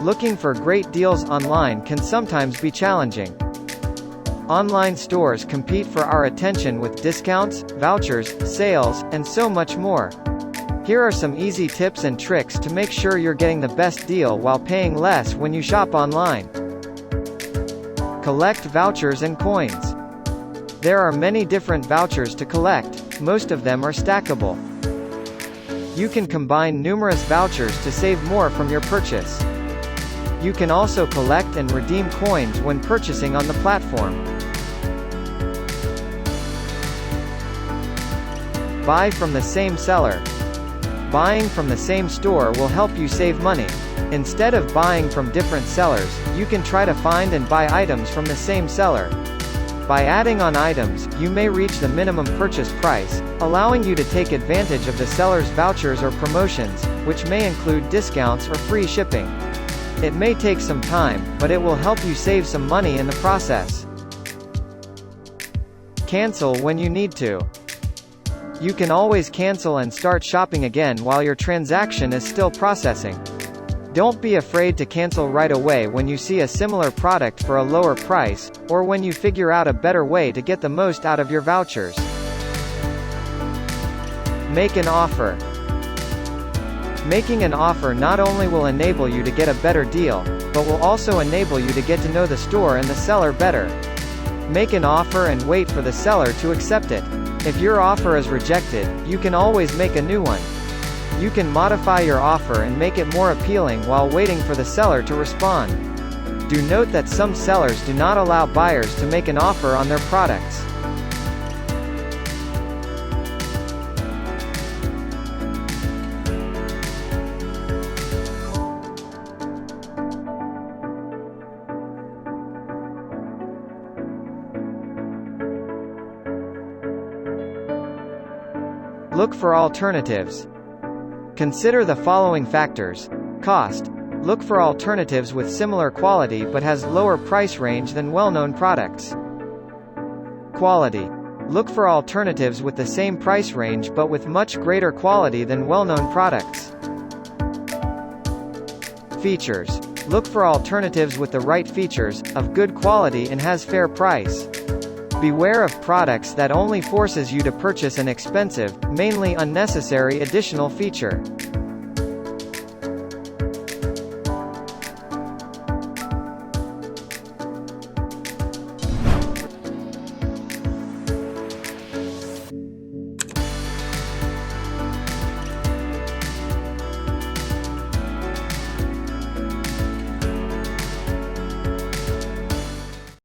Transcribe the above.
Looking for great deals online can sometimes be challenging. Online stores compete for our attention with discounts, vouchers, sales, and so much more. Here are some easy tips and tricks to make sure you're getting the best deal while paying less when you shop online. Collect vouchers and coins. There are many different vouchers to collect, most of them are stackable. You can combine numerous vouchers to save more from your purchase. You can also collect and redeem coins when purchasing on the platform. Buy from the same seller. Buying from the same store will help you save money. Instead of buying from different sellers, you can try to find and buy items from the same seller. By adding on items, you may reach the minimum purchase price, allowing you to take advantage of the seller's vouchers or promotions, which may include discounts or free shipping. It may take some time, but it will help you save some money in the process. Cancel when you need to. You can always cancel and start shopping again while your transaction is still processing. Don't be afraid to cancel right away when you see a similar product for a lower price, or when you figure out a better way to get the most out of your vouchers. Make an offer. Making an offer not only will enable you to get a better deal, but will also enable you to get to know the store and the seller better. Make an offer and wait for the seller to accept it. If your offer is rejected, you can always make a new one. You can modify your offer and make it more appealing while waiting for the seller to respond. Do note that some sellers do not allow buyers to make an offer on their products. Look for alternatives. Consider the following factors. Cost. Look for alternatives with similar quality but has lower price range than well-known products. Quality. Look for alternatives with the same price range but with much greater quality than well-known products. Features. Look for alternatives with the right features, of good quality and has fair price. Beware of products that only forces you to purchase an expensive, mainly unnecessary additional feature.